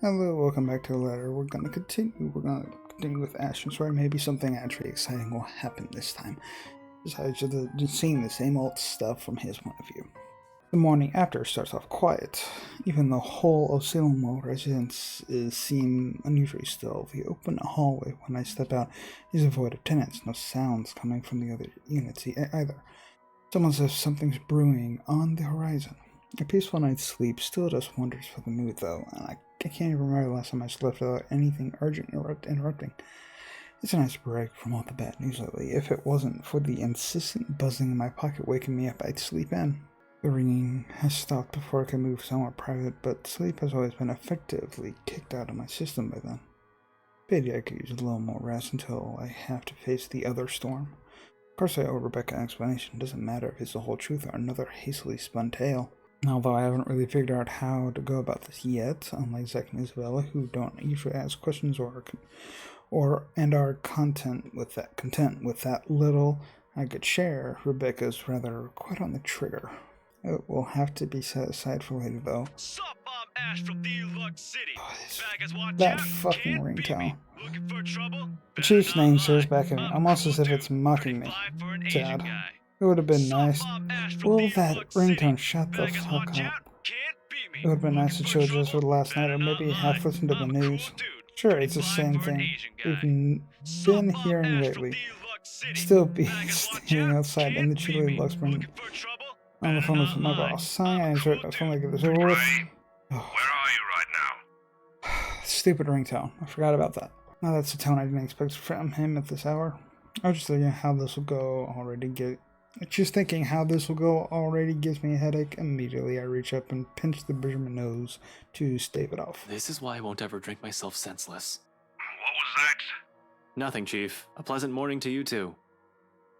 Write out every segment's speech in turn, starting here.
Hello, welcome back to the letter. We're gonna continue with Ashton's story. Maybe something actually exciting will happen this time. Besides just seeing the same old stuff from his point of view. The morning after starts off quiet. Even the whole of Salem World residence seem unusually still. The open hallway when I step out is devoid of tenants. No sounds coming from the other units either. It's almost as if something's brewing on the horizon. A peaceful night's sleep still does wonders for the mood, though, and I can't even remember the last time I slept without anything urgent interrupting. It's a nice break from all the bad news lately. If it wasn't for the insistent buzzing in my pocket waking me up, I'd sleep in. The ringing has stopped before I can move somewhere private, but sleep has always been effectively kicked out of my system by then. Maybe I could use a little more rest until I have to face the other storm. Of course, I owe Rebecca an explanation. It doesn't matter if it's the whole truth or another hastily spun tale. Although I haven't really figured out how to go about this yet, unlike Zach and Isabella, who don't usually ask questions and are content with that little I could share, Rebecca's rather quiet on the trigger. It will have to be set aside for later, though. Sup, I'm Ash from Deluxe City. That fucking ringtone. The chief's name stares back at me, almost as if it's mocking me. Sad. It would have been nice. Will that ringtone shut the fuck up? It would have been nice to chill just for the last night, or maybe half listen to the news. Sure, it's the same thing we've been hearing lately. Still be standing outside in the chilly Luxburn on the phone with my boss. Sighing, I answer it. I feel like it was over with. Oh. Where are you right now? Stupid ringtone. I forgot about that. Now that's a tone I didn't expect from him at this hour. I was just thinking how this will go already gives me a headache. Immediately I reach up and pinch the bridge of my nose to stave it off. This is why I won't ever drink myself senseless. What was that? Nothing, Chief. A pleasant morning to you too.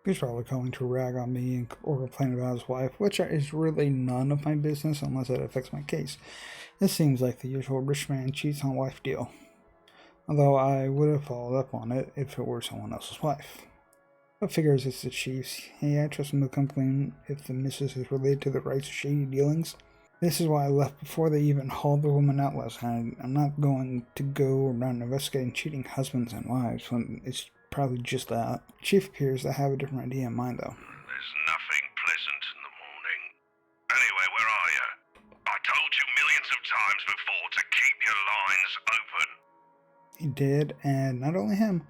He's probably going to rag on me or complain about his wife, which is really none of my business unless it affects my case. This seems like the usual rich man cheats on wife deal. Although I would have followed up on it if it were someone else's wife. But figures it's the chief's. Hey, I trust him to come clean if the missus is related to the right's shady dealings. This is why I left before they even hauled the woman out last night. I'm not going to go around investigating cheating husbands and wives when it's probably just that. Chief appears to have a different idea in mind, though. There's nothing pleasant in the morning. Anyway, where are you? I told you millions of times before to keep your lines open. He did, and not only him.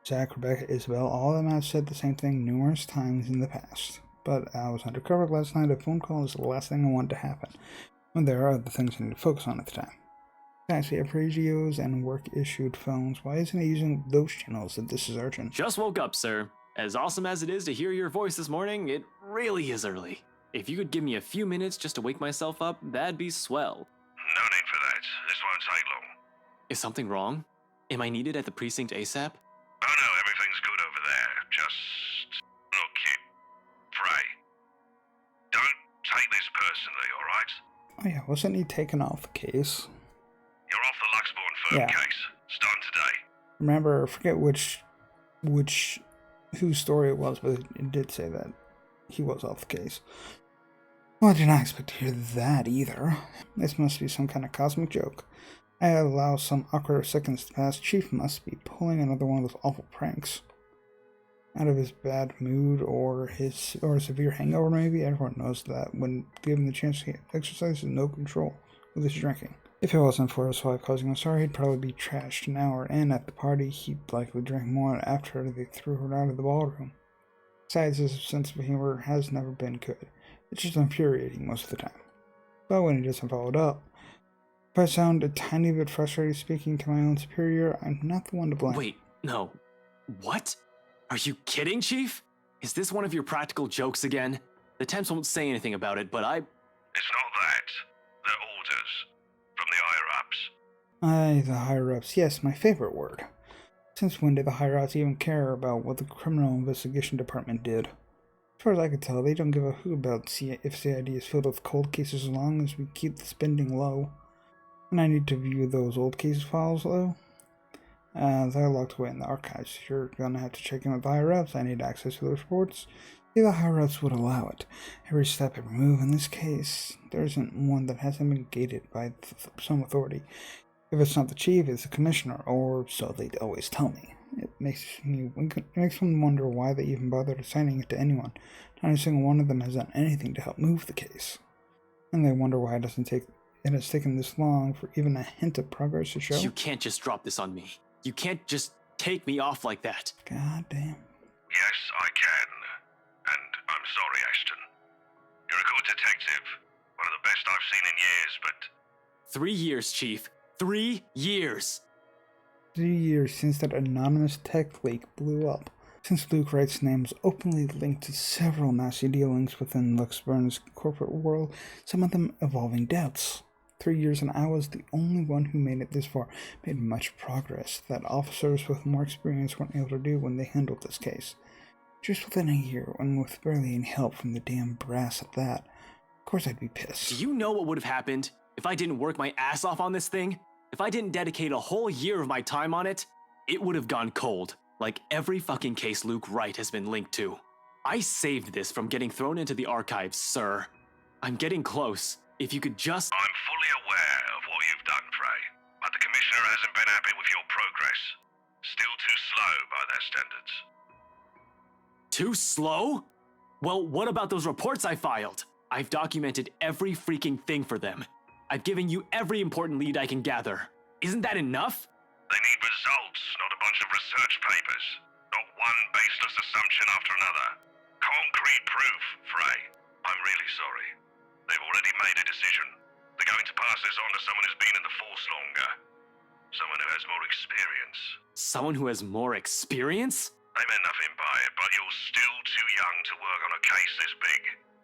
Zach, Rebecca, Isabel, all of them have said the same thing numerous times in the past. But I was undercover last night. A phone call is the last thing I wanted to happen, when there are other things I need to focus on at the time. Besides, we have radios and work-issued phones. Why isn't he using those channels if this is urgent? Just woke up, sir. As awesome as it is to hear your voice this morning, it really is early. If you could give me a few minutes just to wake myself up, that'd be swell. No need for that. This won't take long. Is something wrong? Am I needed at the precinct ASAP? Oh no, everything's good over there. Just look, kid. Pray. Don't take this personally, alright? Oh yeah, wasn't he taken off the case? You're off the Luxbourne firm case. Starting today. Remember, I forget whose story it was, but it did say that he was off the case. Well, I did not expect to hear that either. This must be some kind of cosmic joke. I allow some awkward seconds to pass. Chief must be pulling another one of those awful pranks. Out of his bad mood or a severe hangover, maybe. Everyone knows that when given the chance to exercise, no control with his drinking. If it wasn't for his wife causing a sorry, he'd probably be trashed an hour in at the party. He'd likely drink more after they threw her out of the ballroom. Besides, his sense of humor has never been good. It's just infuriating most of the time. But when he doesn't follow it up, if I sound a tiny bit frustrated speaking to my own superior, I'm not the one to blame. Wait, no. What? Are you kidding, Chief? Is this one of your practical jokes again? The Temps won't say anything about it, but It's not that. They're orders. From the higher-ups. Aye, the higher-ups. Yes, my favorite word. Since when did the higher-ups even care about what the Criminal Investigation Department did? As far as I could tell, they don't give a hoot about if CID is filled with cold cases as long as we keep the spending low. And I need to view those old case files, though. They're locked away in the archives. You're gonna have to check in with the higher-ups. I need access to those reports. See, the higher-ups would allow it. Every step, every move. In this case, there isn't one that hasn't been gated by some authority. If it's not the chief, it's the commissioner, or so they always tell me. It makes one wonder why they even bothered assigning it to anyone. Not a single one of them has done anything to help move the case. And they wonder why it has taken this long for even a hint of progress to show. You can't just drop this on me. You can't just take me off like that. God damn. Yes, I can. And I'm sorry, Ashton. You're a good detective. One of the best I've seen in years, but 3 years, Chief. 3 years! 3 years since that anonymous tech leak blew up. Since Luke Wright's name was openly linked to several nasty dealings within Luxburn's corporate world, some of them involving deaths. 3 years, and I was the only one who made it this far, made much progress that officers with more experience weren't able to do when they handled this case. Just within a year, and with barely any help from the damn brass at that, of course I'd be pissed. Do you know what would have happened if I didn't work my ass off on this thing? If I didn't dedicate a whole year of my time on it, it would have gone cold, like every fucking case Luke Wright has been linked to. I saved this from getting thrown into the archives, sir. I'm getting close. If you could just... I'm fully aware of what you've done, Frey. But the Commissioner hasn't been happy with your progress. Still too slow by their standards. Too slow? Well, what about those reports I filed? I've documented every freaking thing for them. I've given you every important lead I can gather. Isn't that enough? They need results, not a bunch of research papers. Not one baseless assumption after another. Concrete proof, Frey. I'm really sorry. They've already made a decision. They're going to pass this on to someone who's been in the force longer. Someone who has more experience. Someone who has more experience? They meant nothing by it, but you're still too young to work on a case this big.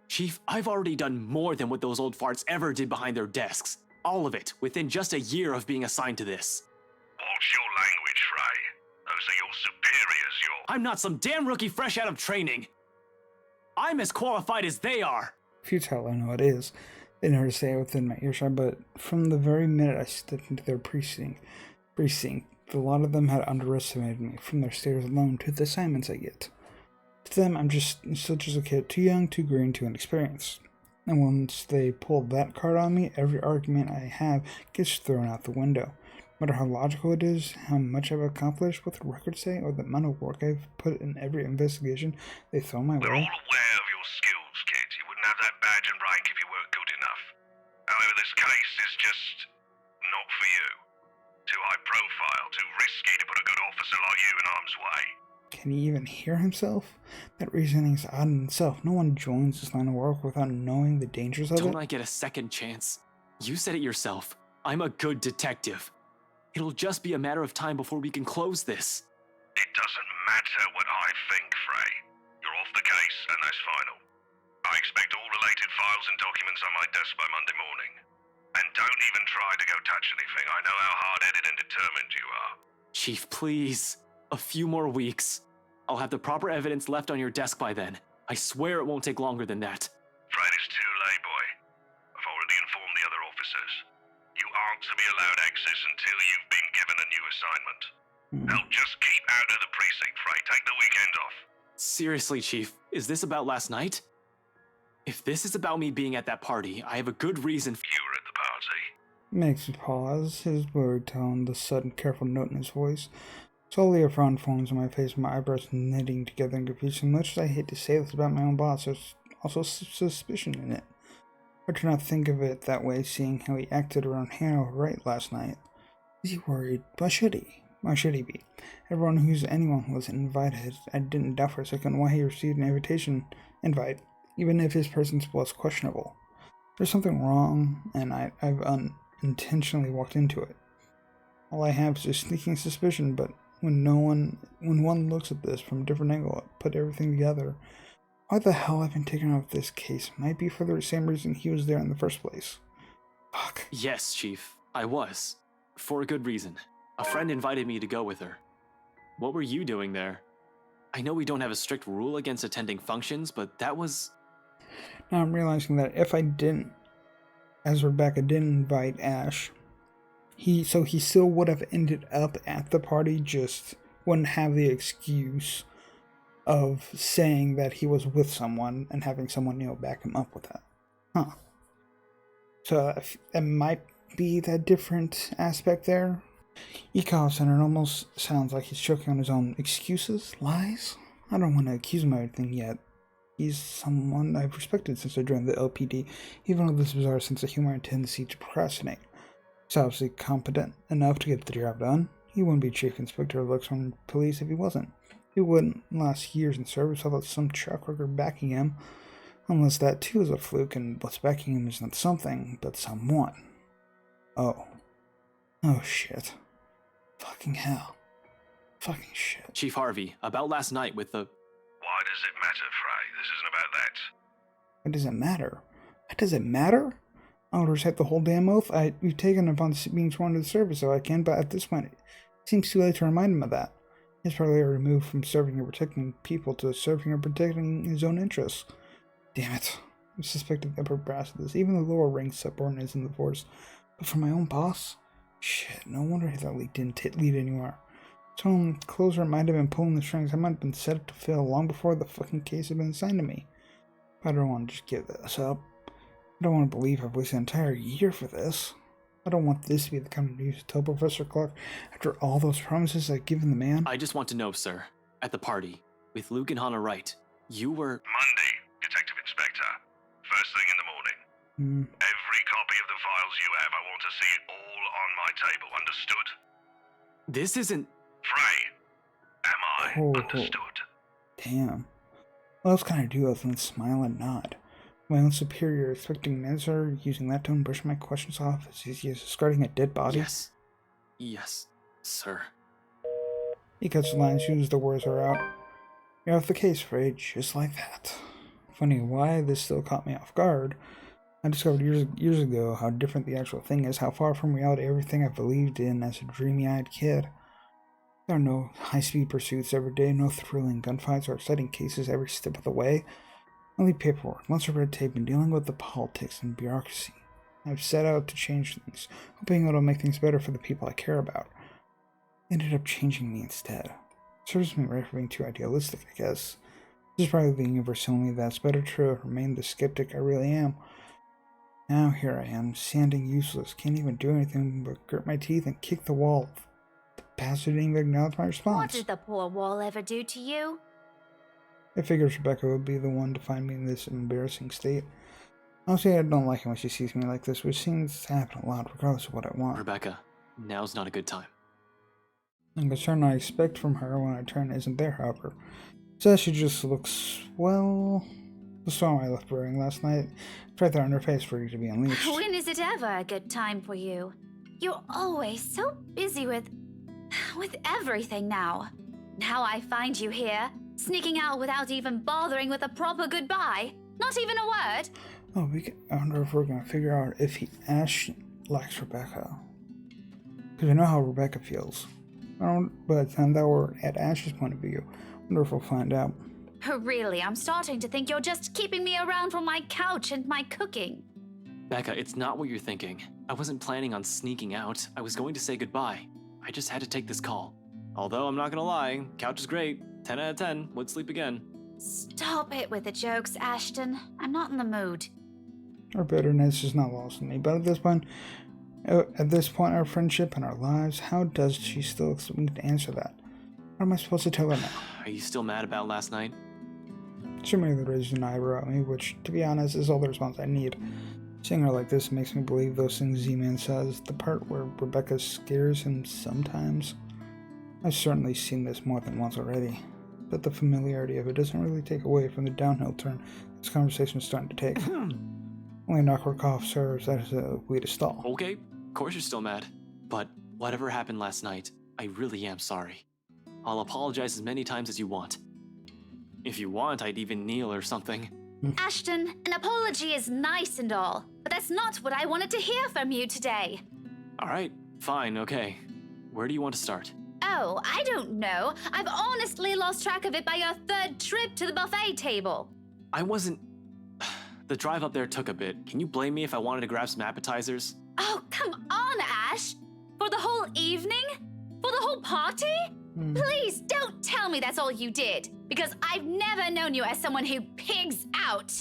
Chief, I've already done more than what those old farts ever did behind their desks. All of it, within just a year of being assigned to this. Watch your language, Frey. Those are your superiors, I'm not some damn rookie fresh out of training. I'm as qualified as they are. Futile, I know it is. They never say it within my earshot, but from the very minute I stepped into their precinct, a lot of them had underestimated me, from their stares alone to the assignments I get. To them, I'm still just a kid, too young, too green, too inexperienced. And once they pull that card on me, every argument I have gets thrown out the window. No matter how logical it is, how much I've accomplished, what the records say, or the amount of work I've put in every investigation they throw my We're way. all aware of your skills, kid. You wouldn't have that badge and rank if you weren't good enough. However, this case is just not for you. Too high profile, too risky to put a good officer like you in harm's way. Can he even hear himself? That reasoning's odd in itself. No one joins this line of work without knowing the dangers of it. Don't I get a second chance? You said it yourself. I'm a good detective. It'll just be a matter of time before we can close this. It doesn't matter what I think, Frey. You're off the case, and that's final. I expect all related files and documents on my desk by Monday morning. And don't even try to go touch anything. I know how hard-headed and determined you are. Chief, please. A few more weeks. I'll have the proper evidence left on your desk by then. I swear it won't take longer than that. Fred, it's too late, boy. I've already informed the other officers. You aren't to be allowed access until you've been given a new assignment. Now, just keep out of the precinct, Frey. Take the weekend off. Seriously, Chief, is this about last night? If this is about me being at that party, I have a good reason. You were at the party. Makes me pause, his worried tone, the sudden careful note in his voice. Slowly a frown forms on my face, my eyebrows knitting together in confusion. Much as I hate to say this about my own boss, there's also suspicion in it. I do not think of it that way, seeing how he acted around Hannah Wright last night. Is he worried? Why should he? Why should he be? Anyone was invited. I didn't doubt for a second why he received an invite, even if his presence was questionable. There's something wrong, and I've unintentionally walked into it. All I have is a sneaking suspicion, but when one looks at this from a different angle, put everything together, why the hell I've been taken out of this case might be for the same reason he was there in the first place. Fuck. Yes, Chief, I was. For a good reason. A friend invited me to go with her. What were you doing there? I know we don't have a strict rule against attending functions, but that was... Now I'm realizing that if I didn't, as Rebecca didn't invite Ash, he still would have ended up at the party, just wouldn't have the excuse of saying that he was with someone and having someone, back him up with that. Huh. So it might be that different aspect there. He coughs and it almost sounds like he's choking on his own excuses, lies. I don't want to accuse him of anything yet. He's someone I've respected since I joined the LPD, even with this bizarre sense of humor and tendency to procrastinate. He's obviously competent enough to get the job done. He wouldn't be chief inspector of Luxor Police if he wasn't. He wouldn't last years in service without some track record backing him, unless that too is a fluke and what's backing him is not something, but someone. Oh shit. Fucking hell. Fucking shit. Chief Harvey, about last night with the... Why does it matter, Frey? This isn't about that. What does it matter? What does it matter? I'll recite the whole damn oath you've taken upon being sworn to the service so I can, but at this point it seems too late to remind him of that. He's probably removed from serving or protecting people to serving or protecting his own interests. Damn it. I suspected the upper brass of this, even the lower rank subordinates in the force. But for my own boss? Shit, no wonder that lead didn't lead anywhere. Someone closer might have been pulling the strings. I might have been set up to fail long before the fucking case had been assigned to me. But I don't want to just give this up. I don't want to believe I've wasted an entire year for this. I don't want this to be the kind of news to tell Professor Clark after all those promises I've given the man. I just want to know, sir, at the party, with Luke and Hannah Wright, you were... Monday, Detective Inspector. First thing in the morning. Every copy of the files you have, I want to see it all on my table. Understood? This isn't... Frey, am I understood? Damn. What else can I do other than smile and nod? My own superior expecting an answer, using that tone brush my questions off as easy as discarding a dead body? Yes, sir. He cuts the line as soon as the words are out. You're off the case, Frey, just like that. Funny why this still caught me off guard. I discovered years ago how different the actual thing is, how far from reality everything I believed in as a dreamy-eyed kid. There are no high-speed pursuits every day, no thrilling gunfights or exciting cases every step of the way. Only paperwork, lots of red tape, and dealing with the politics and bureaucracy. I've set out to change things, hoping it'll make things better for the people I care about. It ended up changing me instead. It serves me right for being too idealistic, I guess. This is probably the universe telling me that it's better to remain the skeptic I really am. Now here I am, standing useless, can't even do anything but grit my teeth and kick the wall. The bastard didn't even acknowledge my response. What did the poor wall ever do to you? I figured Rebecca would be the one to find me in this embarrassing state. Honestly, I don't like it when she sees me like this, which seems to happen a lot regardless of what I want. Rebecca, now's not a good time. The concern I expect from her when I turn isn't there, however. Says she just looks, well... The storm I left brewing last night, it's right there on her face ready to be unleashed. When is it ever a good time for you? You're always so busy with everything now. Now I find you here, sneaking out without even bothering with a proper goodbye. Not even a word. Oh, I wonder if we're gonna figure out if Ash likes Rebecca. Because I know how Rebecca feels. But now we're at Ash's point of view, I wonder if we'll find out. Really, I'm starting to think you're just keeping me around for my couch and my cooking. Becca, it's not what you're thinking. I wasn't planning on sneaking out. I was going to say goodbye. I just had to take this call. Although I'm not gonna lie, couch is great. 10 out of 10, would sleep again. Stop it with the jokes, Ashton. I'm not in the mood. Her bitterness is not lost on me, but at this point, our friendship and our lives, how does she still expect me to answer that? What am I supposed to tell her now? Are you still mad about last night? She merely raised an eyebrow at me, which, to be honest, is all the response I need. Seeing her like this makes me believe those things Z-Man says, the part where Rebecca scares him sometimes. I've certainly seen this more than once already, but the familiarity of it doesn't really take away from the downhill turn this conversation is starting to take. Only an awkward cough serves as a way to stall. Okay, of course you're still mad. But whatever happened last night, I really am sorry. I'll apologize as many times as you want. If you want, I'd even kneel or something. Ashton, an apology is nice and all, but that's not what I wanted to hear from you today. Alright, fine, okay. Where do you want to start? Oh, I don't know. I've honestly lost track of it by your third trip to the buffet table. I wasn't... The drive up there took a bit. Can you blame me if I wanted to grab some appetizers? Oh, come on, Ash! For the whole evening? For the whole party? Please don't tell me that's all you did, because I've never known you as someone who pigs out.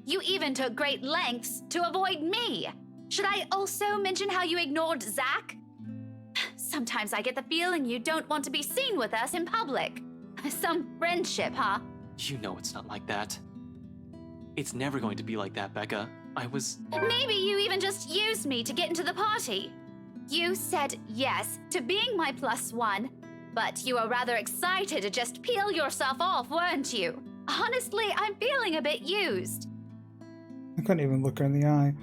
You even took great lengths to avoid me. Should I also mention how you ignored Zach? Sometimes I get the feeling you don't want to be seen with us in public. Some friendship, huh? You know it's not like that. It's never going to be like that, Becca. Maybe you even just used me to get into the party. You said yes to being my +1, but you were rather excited to just peel yourself off, weren't you? Honestly, I'm feeling a bit used. I couldn't even look her in the eye.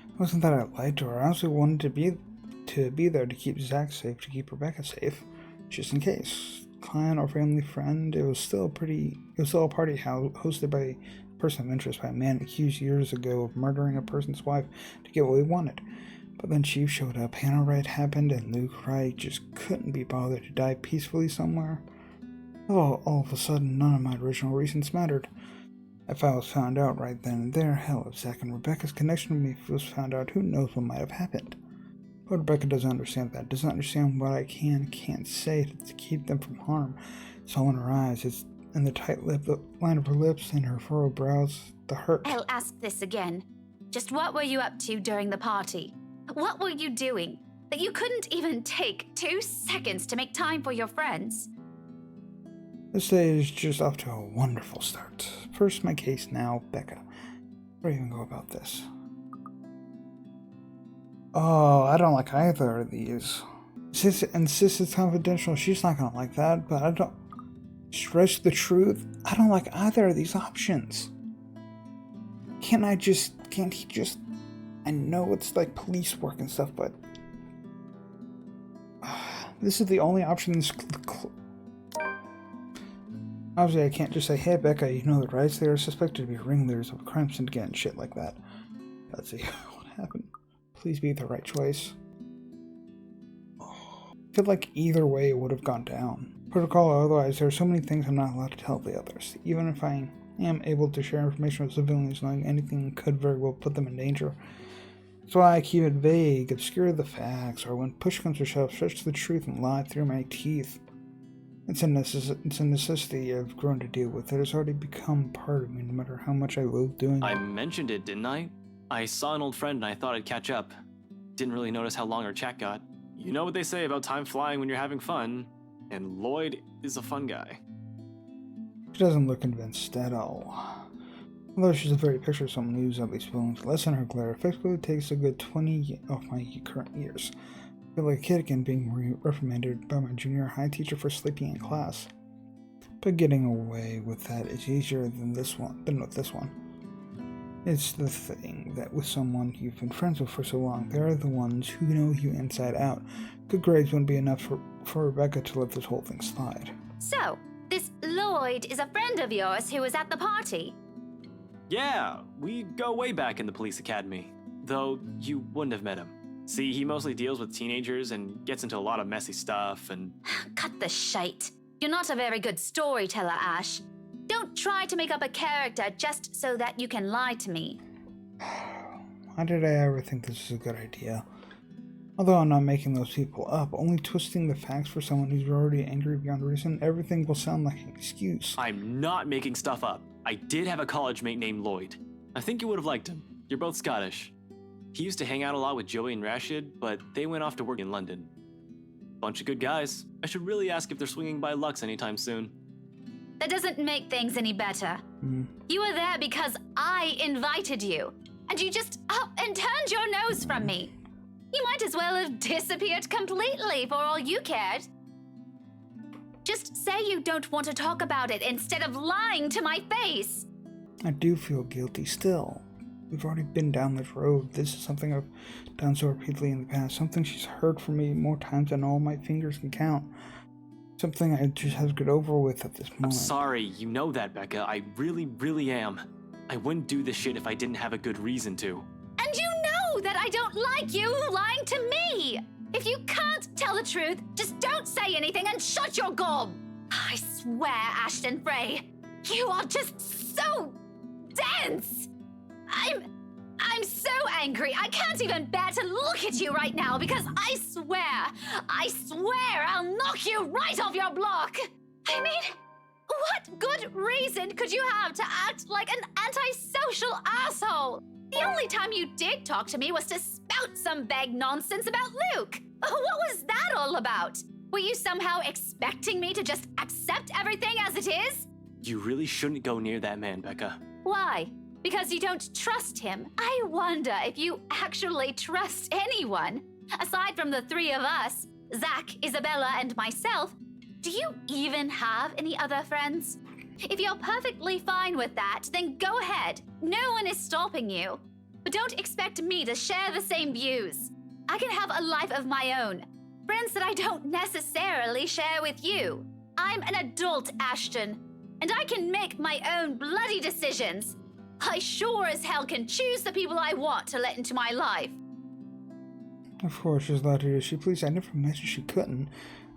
It wasn't that I lied to her. I honestly wanted to be there to keep Zach safe, to keep Rebecca safe, just in case. Client or family friend, it was still a party hosted by a person of interest by a man accused years ago of murdering a person's wife to get what he wanted. But then Chief showed up, Hannah Wright happened, and Luke Wright just couldn't be bothered to die peacefully somewhere. All of a sudden, none of my original reasons mattered. If I was found out right then and there, hell, if Zach and Rebecca's connection with me was found out, who knows what might have happened. But Rebecca doesn't understand that, doesn't understand what I can and can't say to keep them from harm. It's all in her eyes, it's in the tight line of her lips and her furrowed brows, the hurt. I'll ask this again. Just what were you up to during the party? What were you doing that you couldn't even take 2 seconds to make time for your friends? This day is just off to a wonderful start. First, my case, now Becca. Where do I even go about this? Oh, I don't like either of these. Sis insists it's confidential. She's not gonna like that, but I don't stretch the truth. I don't like either of these options. Can't he just, I know it's like police work and stuff, but this is the only option. Obviously, I can't just say, hey, Becca, you know the rights, they are suspected to be ringleaders of a crime syndicate and shit like that. Let's see what happened. Please be the right choice. I feel like either way it would have gone down. Protocol or otherwise, there are so many things I'm not allowed to tell the others. Even if I am able to share information with civilians, knowing anything could very well put them in danger. That's why I keep it vague, obscure the facts, or when push comes to shove, stretch the truth and lie through my teeth. It's a necessity I've grown to deal with. It has already become part of me, no matter how much I loathe doing it. I mentioned it, didn't I? I saw an old friend and I thought I'd catch up. Didn't really notice how long our chat got. You know what they say about time flying when you're having fun, and Lloyd is a fun guy. She doesn't look convinced at all. Although she's the very picture of someone who's at least willing to lessen her glare, effectively takes a good 20 of my current years. I feel like a kid again being reprimanded by my junior high teacher for sleeping in class. But getting away with that is easier than with this one. It's the thing that with someone you've been friends with for so long, they're the ones who know you inside out. Good grades wouldn't be enough for Rebecca to let this whole thing slide. So, this Lloyd is a friend of yours who was at the party? Yeah, we go way back in the police academy. Though you wouldn't have met him. See, he mostly deals with teenagers and gets into a lot of messy stuff and... Cut the shite. You're not a very good storyteller, Ash. Don't try to make up a character just so that you can lie to me. Why did I ever think this was a good idea? Although I'm not making those people up, only twisting the facts for someone who's already angry beyond reason, everything will sound like an excuse. I'm not making stuff up. I did have a college mate named Lloyd. I think you would have liked him. You're both Scottish. He used to hang out a lot with Joey and Rashid, but they went off to work in London. Bunch of good guys. I should really ask if they're swinging by Lux anytime soon. That doesn't make things any better. You were there because I invited you, and you just up and turned your nose from me. You might as well have disappeared completely for all you cared. Just say you don't want to talk about it instead of lying to my face. I do feel guilty still. We've already been down this road. This is something I've done so repeatedly in the past. Something she's heard from me more times than all my fingers can count. Something I just have to get over with at this moment. I'm sorry, you know that, Becca. I really, really am. I wouldn't do this shit if I didn't have a good reason to. And you know that I don't like you lying to me! If you can't tell the truth, just don't say anything and shut your gob! I swear, Ashton Frey, you are just so dense! I'm so angry. I can't even bear to look at you right now because I swear I'll knock you right off your block. I mean, what good reason could you have to act like an antisocial asshole? The only time you did talk to me was to spout some vague nonsense about Luke. What was that all about? Were you somehow expecting me to just accept everything as it is? You really shouldn't go near that man, Becca. Why? Because you don't trust him? I wonder if you actually trust anyone. Aside from the three of us, Zach, Isabella, and myself, do you even have any other friends? If you're perfectly fine with that, then go ahead. No one is stopping you. But don't expect me to share the same views. I can have a life of my own. Friends that I don't necessarily share with you. I'm an adult, Ashton, and I can make my own bloody decisions. I sure as hell can choose the people I want to let into my life. Of course, she's allowed to do as she please. I never mentioned she couldn't.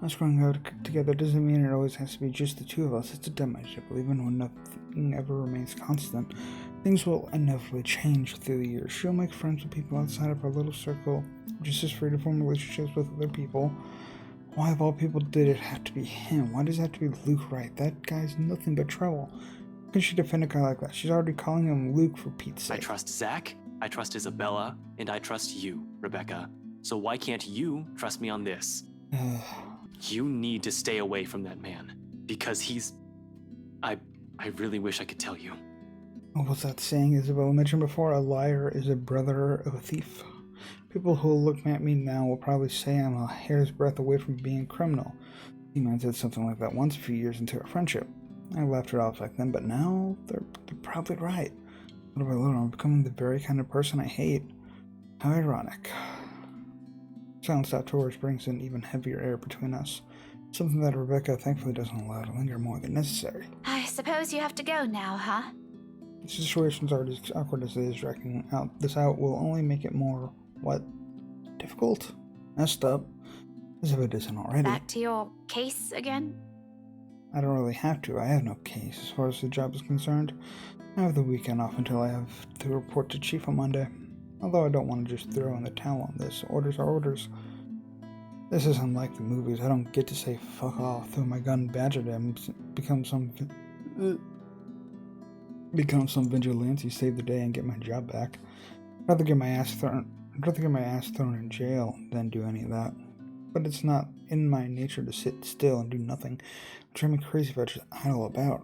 Us growing up together doesn't mean it always has to be just the two of us. It's a dumb idea, but even when nothing ever remains constant, things will inevitably change through the years. She'll make friends with people outside of our little circle, just as free to form relationships with other people. Why of all people did it have to be him? Why does it have to be Luke Wright? That guy's nothing but trouble. How can she defend a guy like that? She's already calling him Luke for Pete's sake. I trust Zach, I trust Isabella, and I trust you, Rebecca. So why can't you trust me on this? You need to stay away from that man, because he's... I really wish I could tell you. What was that saying Isabella mentioned before? A liar is a brother of a thief. People who will look at me now will probably say I'm a hair's breadth away from being a criminal. The man said something like that once a few years into our friendship. I laughed it off back then, but now they're probably right. Little by little, I'm becoming the very kind of person I hate. How ironic. Silence afterwards brings an even heavier air between us. Something that Rebecca thankfully doesn't allow to linger more than necessary. I suppose you have to go now, huh? The situation's already as awkward as it is. Dragging this out will only make it more, difficult? Messed up? As if it isn't already. Back to your case again? I don't really have to. I have no case as far as the job is concerned. I have the weekend off until I have to report to Chief on Monday. Although I don't want to just throw in the towel on this. Orders are orders. This is unlike the movies. I don't get to say fuck off, throw my gun, badger them, become some vigilante, save the day, and get my job back. I'd rather get my ass thrown in jail than do any of that. But it's not in my nature to sit still and do nothing. It drives me crazy if I just idle about.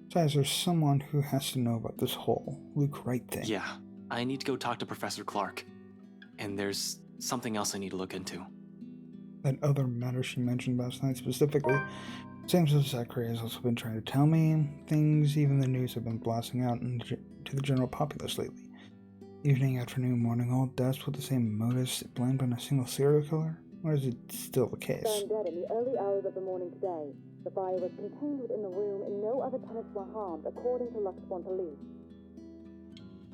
Besides, there's someone who has to know about this whole Luke Wright thing. Yeah, I need to go talk to Professor Clark. And there's something else I need to look into. That other matter she mentioned last night specifically. Seems as Zachary has also been trying to tell me things even the news have been blasting out to the general populace lately. Evening, afternoon, morning, all deaths with the same motives blamed on a single serial killer? Or is it still the case? Found dead in the early hours of the morning today. The fire was contained within the room and no other tenants were harmed, according to Luxbourne police.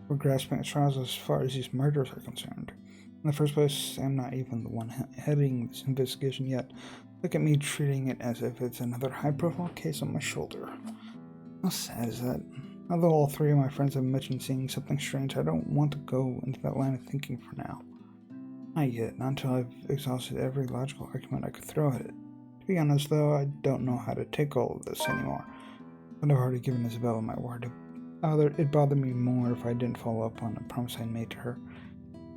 We're grasping at straws as far as these murders are concerned. In the first place, I'm not even the one heading this investigation yet. Look at me treating it as if it's another high-profile case on my shoulder. How sad is that? Although all three of my friends have mentioned seeing something strange, I don't want to go into that line of thinking for now. Not yet, not until I've exhausted every logical argument I could throw at it. To be honest, though, I don't know how to take all of this anymore. But I've already given Isabella my word. It'd bother me more if I didn't follow up on a promise I made to her.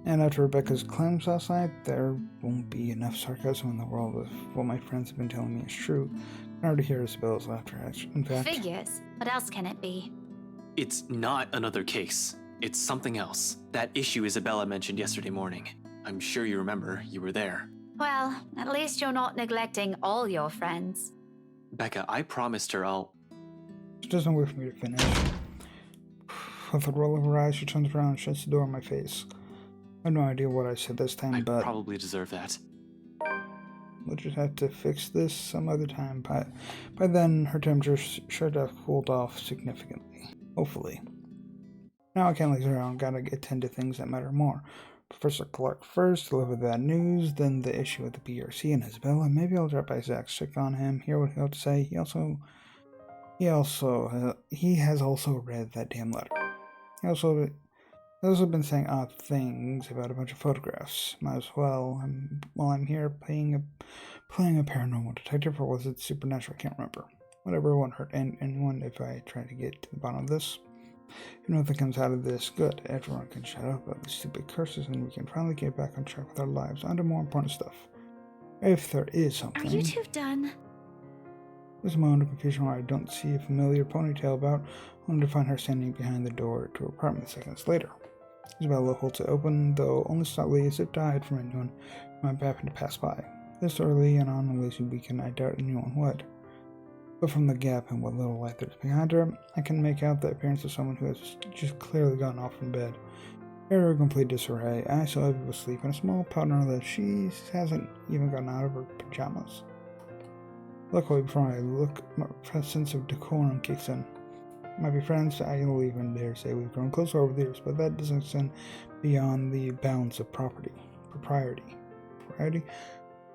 And after Rebecca's claims last night, there won't be enough sarcasm in the world if what my friends have been telling me is true. I already hear Isabella's laughter, in fact. Figures. What else can it be? It's not another case. It's something else. That issue Isabella mentioned yesterday morning. I'm sure you remember. You were there. Well, at least you're not neglecting all your friends. Becca, I promised her I'll... She doesn't wait for me to finish. With a roll of her eyes, she turns around and shuts the door in my face. I have no idea what I said this time, I but probably deserve that. we'll just have to fix this some other time. By then, her temperature should have cooled off significantly. Hopefully. Now I can't laze around, gotta attend to things that matter more. Professor Clark first, deliver that news, then the issue with the PRC and Isabella. Maybe I'll drop by Zach, check on him, hear what he had to say. He has also read that damn letter. He's also been saying odd things about a bunch of photographs. Might as well, while I'm here playing a paranormal detective, or was it supernatural? I can't remember. Whatever, it won't hurt anyone if I try to get to the bottom of this. If nothing comes out of this, good. Everyone can shut up about these stupid curses and we can finally get back on track with our lives onto more important stuff. If there is something. Are you two done? There's a moment of confusion where I don't see a familiar ponytail about, only to find her standing behind the door to her apartment seconds later. Isabella holds it open, though only slightly, as if to hide from anyone who might happen to pass by. This early and on a lazy weekend, I doubt anyone would. But from the gap and what little light there is behind her, I can make out the appearance of someone who has just clearly gotten off from bed. Hair in complete disarray, eyes so heavy with sleep, and a small partner that she hasn't even gotten out of her pajamas. Luckily, before I look, my sense of decorum kicks in. Might be friends, I'll even dare say we've grown closer over the years, but that doesn't extend beyond the bounds of propriety.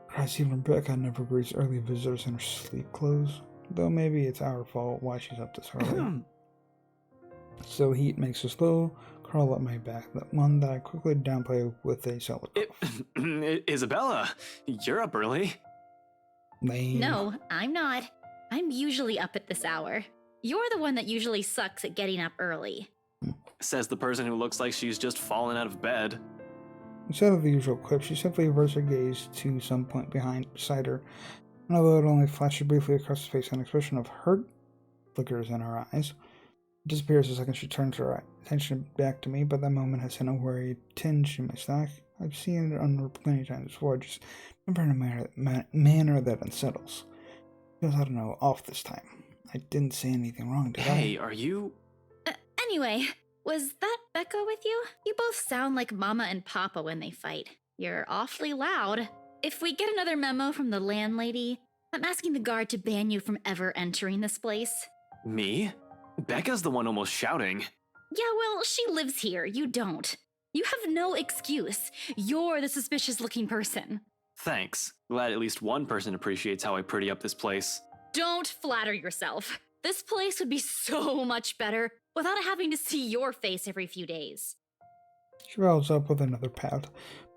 Christ, even Rebecca never greets early visitors in her sleep clothes, though maybe it's our fault why she's up this early. So heat makes a slow crawl up my back, that one that I quickly downplay with a solid cough. Isabella, you're up early. Lame. No, I'm not. I'm usually up at this hour. You're the one that usually sucks at getting up early. Says the person who looks like she's just fallen out of bed. Instead of the usual quip, she simply averts her gaze to some point beside her, and although it only flashes briefly across her face, an expression of hurt flickers in her eyes. It disappears the second she turns her attention back to me, but that moment has sent a worried tinge in my stomach. I've seen it on plenty of times before, just never in a manner that unsettles. Feels, I don't know, off this time. I didn't say anything wrong, did I? Hey, are you... Anyway, was that Becca with you? You both sound like Mama and Papa when they fight. You're awfully loud. If we get another memo from the landlady, I'm asking the guard to ban you from ever entering this place. Me? Becca's the one almost shouting. Yeah, well, she lives here. You don't. You have no excuse. You're the suspicious-looking person. Thanks. Glad at least one person appreciates how I pretty up this place. Don't flatter yourself. This place would be so much better without having to see your face every few days. She rolls up with another pout,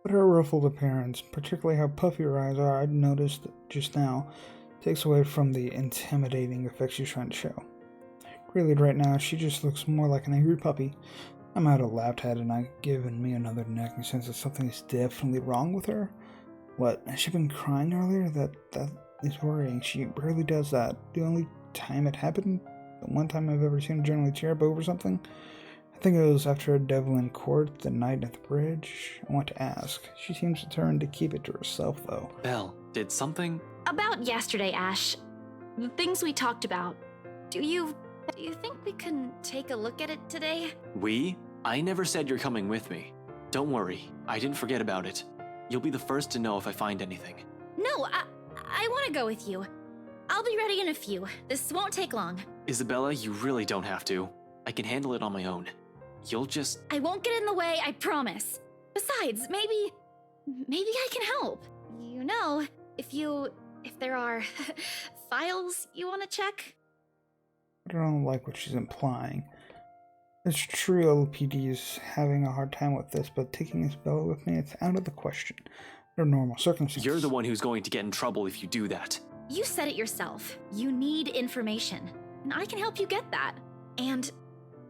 but her ruffled appearance, particularly how puffy her eyes are, I'd noticed just now, takes away from the intimidating effect she's trying to show. Really, right now, she just looks more like an angry puppy. I might have laughed at it and given me another nagging sense that something is definitely wrong with her. What, has she been crying earlier? That is worrying. She rarely does that. The only time it happened, the one time I've ever seen her generally tear up over something, I think it was after a devil in court the night at the bridge. I want to ask. She seems determined to keep it to herself, though. Belle, did something... About yesterday, Ash. The things we talked about. Do you think we can take a look at it today? We? I never said you're coming with me. Don't worry, I didn't forget about it. You'll be the first to know if I find anything. No, I want to go with you. I'll be ready in a few. This won't take long. Isabella, you really don't have to. I can handle it on my own. You'll just... I won't get in the way, I promise. Besides, maybe I can help. You know, if there are files you want to check. I don't like what she's implying. It's true LPD is having a hard time with this, but taking Isabella with me, it's out of the question. Under normal circumstances. You're the one who's going to get in trouble if you do that. You said it yourself. You need information, and I can help you get that. And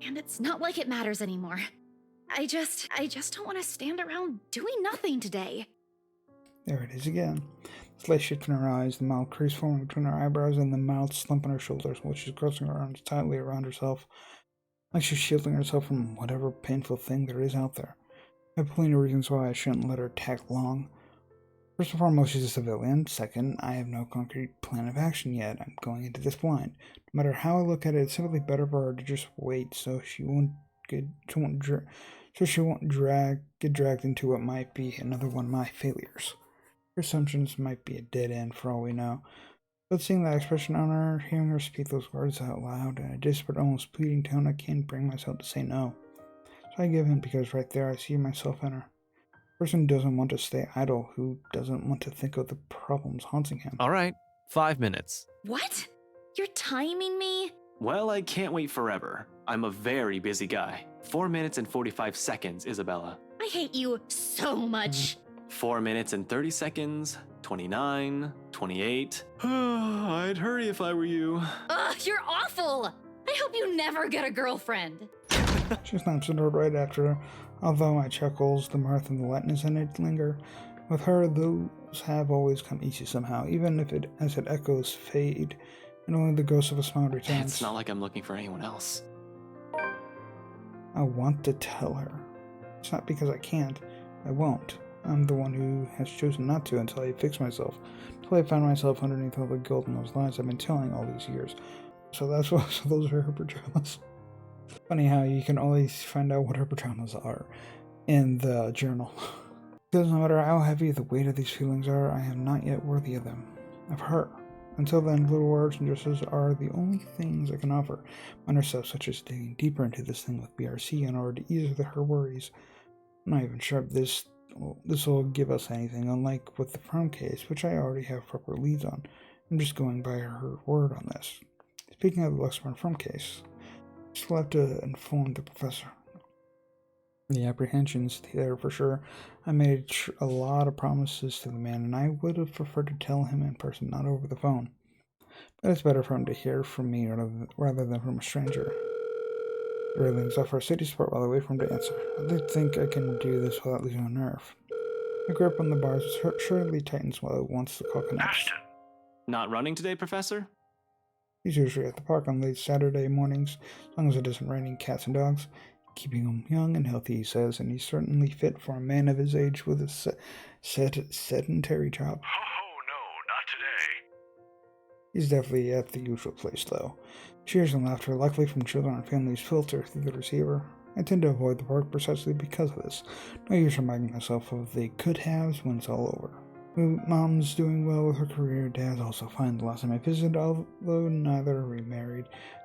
it's not like it matters anymore. I just don't want to stand around doing nothing today. There it is again. The slight shift in her eyes, the mild crease forming between her eyebrows, and the mild slump in her shoulders, while she's crossing her arms tightly around herself, like she's shielding herself from whatever painful thing there is out there. I have plenty of reasons why I shouldn't let her tag along. First and foremost, she's a civilian. Second, I have no concrete plan of action yet. I'm going into this blind. No matter how I look at it, it's simply better for her to just wait so she won't get dragged into what might be another one of my failures. Her assumptions might be a dead end for all we know. But seeing that expression on her, hearing her speak those words out loud in a desperate, almost pleading tone, I can't bring myself to say no. So I give in because right there I see myself in her. A person who doesn't want to stay idle, who doesn't want to think of the problems haunting him. All right, 5 minutes. What? You're timing me? Well, I can't wait forever. I'm a very busy guy. 4 minutes and 45 seconds, Isabella. I hate you so much. 4 minutes and 30 seconds, 29, 28. I'd hurry if I were you. Ugh, you're awful! I hope you never get a girlfriend. She snaps at her right after, although my chuckles, the mirth, and the lightness in it linger. With her, those have always come easy somehow, even if as it echoes fade, and only the ghost of a smile returns. It's not like I'm looking for anyone else. I want to tell her. It's not because I can't. I won't. I'm the one who has chosen not to until I fix myself, until I find myself underneath all the guilt and those lies I've been telling all these years. So those are her pajamas. Funny how you can always find out what her pajamas are in the journal. Because no matter how heavy the weight of these feelings are, I am not yet worthy of them. Of her. Until then, little words and gestures are the only things I can offer. Minor steps such as digging deeper into this thing with BRC in order to ease her worries. I'm not even sure if this will give us anything, unlike with the firm case, which I already have proper leads on. I'm just going by her word on this. Speaking of the Luxburn firm case, still have to inform the professor. The apprehension's there for sure. I made a lot of promises to the man, and I would have preferred to tell him in person, not over the phone. But it's better for him to hear from me rather than from a stranger. Everything's off for city support while I wait for him to answer. I did think I can do this without losing a nerve. My grip on the bars surely tightens once the call connects. Ashton! Not running today, Professor? He's usually at the park on late Saturday mornings, as long as it isn't raining cats and dogs. Keeping him young and healthy, he says, and he's certainly fit for a man of his age with a sedentary job. Oh, no, not today. He's definitely at the usual place, though. Cheers and laughter, luckily from children and families, filter through the receiver. I tend to avoid the park precisely because of this. No use reminding myself of the could-haves when it's all over. Mom's doing well with her career, Dad's also fine the last time I visited, although neither are remarried.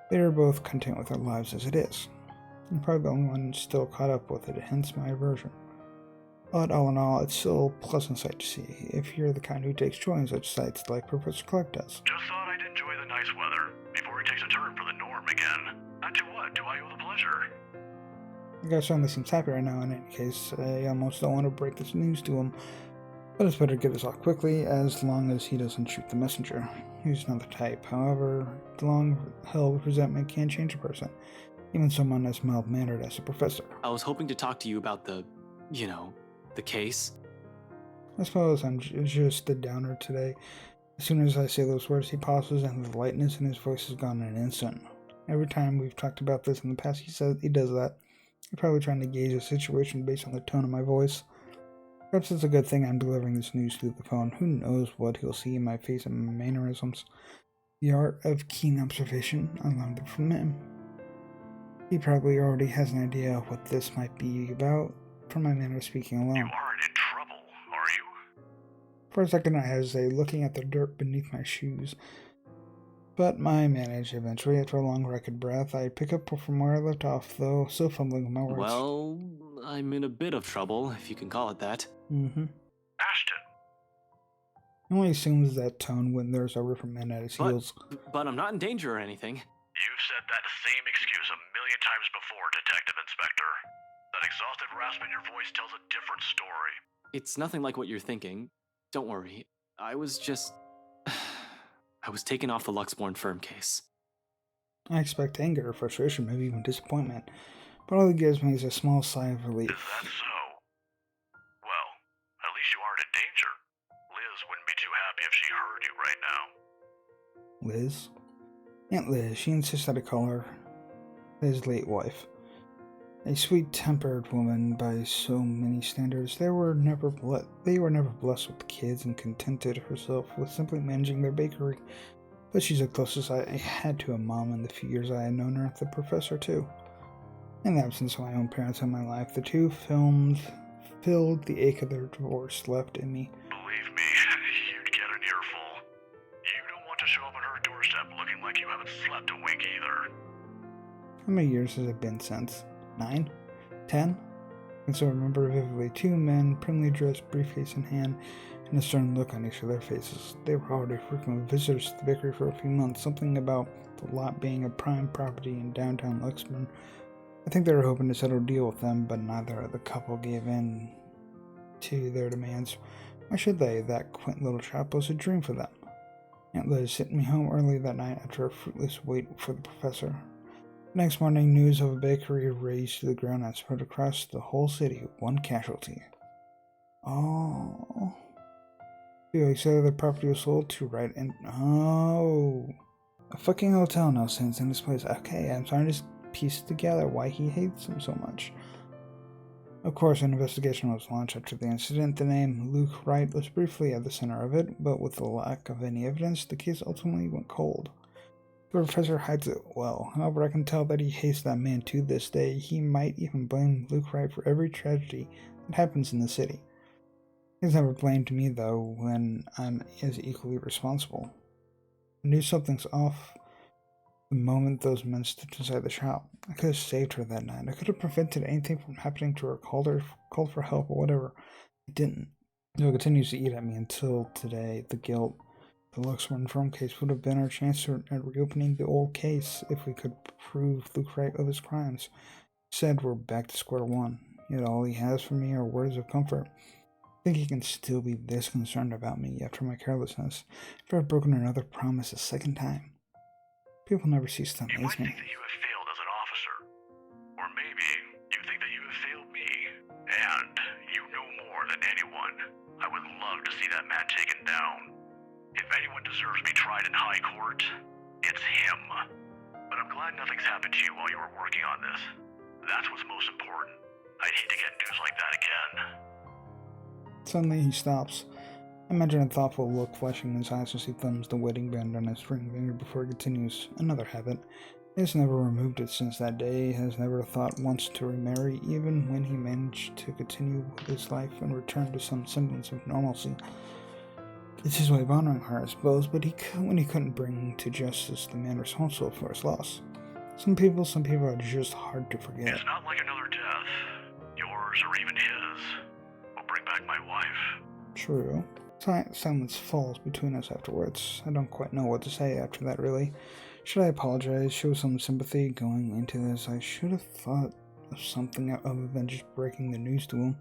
They are both content with their lives as it is. I'm probably the only one still caught up with it, hence my aversion. But all in all, it's still a pleasant sight to see, if you're the kind who takes joy in such sights like Professor Clark does. Just thought I'd enjoy the nice weather before it takes a turn for the norm again. And to what do I owe the pleasure? The guy certainly seems happy right now in any case. I almost don't want to break this news to him, but it's better to get this off quickly, as long as he doesn't shoot the messenger. He's not the type. However, the long-held resentment can change a person, even someone as mild-mannered as a professor. I was hoping to talk to you about the case. I suppose I'm just a downer today. As soon as I say those words, he pauses, and the lightness in his voice is gone in an instant. Every time we've talked about this in the past, he does that. He's probably trying to gauge the situation based on the tone of my voice. Perhaps it's a good thing I'm delivering this news through the phone. Who knows what he'll see in my face and my mannerisms. The art of keen observation, I learned it from him. He probably already has an idea of what this might be about from my manner of speaking alone. You aren't in trouble, are you? For a second I hesitate, looking at the dirt beneath my shoes. But I manage eventually. After a long record breath, I pick up from where I left off, though still fumbling with my words. Well, I'm in a bit of trouble, if you can call it that. Ashton! He only assumes that tone when there's a reprimand at his heels. But I'm not in danger or anything. You've said that same excuse a million times before, Detective Inspector. That exhausted rasp in your voice tells a different story. It's nothing like what you're thinking. Don't worry. I was taken off the Luxborn firm case. I expect anger, frustration, maybe even disappointment. But all it gives me is a small sigh of relief. Is that so? Well, at least you aren't in danger. Liz wouldn't be too happy if she heard you right now. Liz? Aunt Liz, she insists that I call her his late wife. A sweet-tempered woman by so many standards, they were never blessed with kids and contented herself with simply managing their bakery. But she's the closest I had to a mom in the few years I had known her, the professor too. In the absence of my own parents in my life, the two films filled the ache of their divorce left in me. Believe me, you'd get an earful. You don't want to show up at her doorstep looking like you haven't slept a wink either. How many years has it been since? 9? 10? I can still remember vividly 2 men, primly dressed, briefcase in hand, and a stern look on each of their faces. They were already frequent visitors to the bakery for a few months, something about the lot being a prime property in downtown Luxburn. I think they were hoping to settle a deal with them, but neither of the couple gave in to their demands. Why should they? That quaint little shop was a dream for them. Aunt Liz sent me home early that night after a fruitless wait for the professor. Next morning, news of a bakery razed to the ground and spread across the whole city. One casualty. Oh. 2 weeks later, the property was sold to Wright and... Oh. A fucking hotel no sense in this place. Okay, I'm starting to piece together why he hates him so much. Of course, an investigation was launched after the incident. The name Luke Wright was briefly at the center of it, but with the lack of any evidence, the case ultimately went cold. The professor hides it well. However, I can tell that he hates that man to this day. He might even blame Luke Wright for every tragedy that happens in the city. He's never blamed me, though, when I'm as equally responsible. I knew something's off the moment those men stepped inside the shop. I could have saved her that night. I could have prevented anything from happening to her, called for help or whatever. I didn't. It continues to eat at me until today. The guilt. The Luxembourg Firm case would have been our chance at reopening the old case if we could prove Luke Wright of his crimes. Said we're back to square one. Yet all he has for me are words of comfort. I think he can still be this concerned about me after my carelessness, after I've broken another promise a second time. People never cease to You amaze might me. think that you have failed as an officer. Or maybe you think that you have failed me. And you know more than anyone. I would love to see that man taken down. If anyone deserves to be tried in high court, it's him. But I'm glad nothing's happened to you while you were working on this. That's what's most important. I'd hate to get news like that again. Suddenly he stops. I imagine a thoughtful look flashing in his eyes as he thumbs the wedding band on his ring finger before he continues. Another habit. He has never removed it since that day. He has never thought once to remarry, even when he managed to continue his life and return to some semblance of normalcy. It's his way of honoring her, I suppose, but when he couldn't bring to justice the man responsible for his loss. Some people are just hard to forget. It's not like another death. Yours or even his will bring back my wife. True. Silence falls between us afterwards. I don't quite know what to say after that, really. Should I apologize, show some sympathy going into this? I should have thought of something other than just breaking the news to him.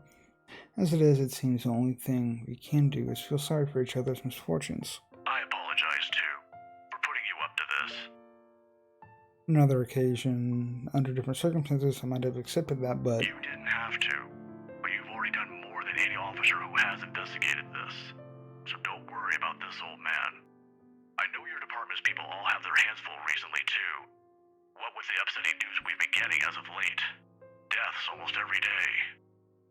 As it is, it seems the only thing we can do is feel sorry for each other's misfortunes. I apologize too for putting you up to this. Another occasion, under different circumstances, I might have accepted that, but... You didn't have to, but you've already done more than any officer who has investigated this. So don't worry about this old man. I know your department's people all have their hands full recently too. What with the upsetting news we've been getting as of late. Deaths almost every day.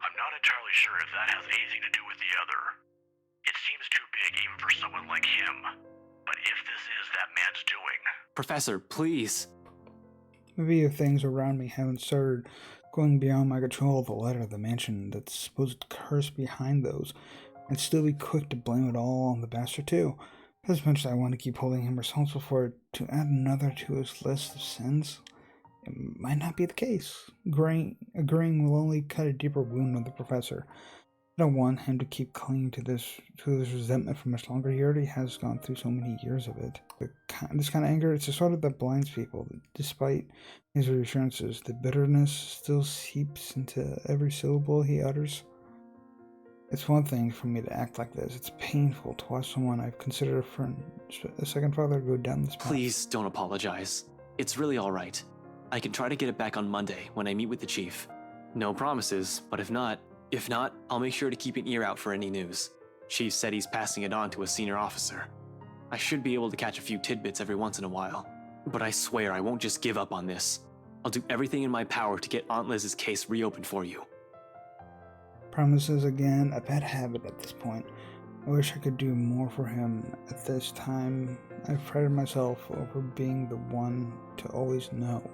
I'm not entirely sure if that has anything to do with the other. It seems too big even for someone like him. But if this is that man's doing... Professor, please. Maybe if things around me haven't started going beyond my control, the letter, the mansion, that supposed curse behind those, I'd still be quick to blame it all on the bastard too. As much as I want to keep holding him responsible for it, to add another to his list of sins, it might not be the case. Agreeing will only cut a deeper wound on the professor. I don't want him to keep clinging to this resentment for much longer. He already has gone through so many years of it. This kind of anger, it's a sort of that blinds people. Despite his reassurances, the bitterness still seeps into every syllable he utters. It's one thing for me to act like this. It's painful to watch someone I've considered a friend, a second father, go down this path. Please don't apologize. It's really all right. I can try to get it back on Monday when I meet with the chief. No promises, but if not, I'll make sure to keep an ear out for any news. Chief said he's passing it on to a senior officer. I should be able to catch a few tidbits every once in a while. But I swear I won't just give up on this. I'll do everything in my power to get Aunt Liz's case reopened for you. Promises again, a bad habit at this point. I wish I could do more for him at this time. I've prided myself over being the one to always know.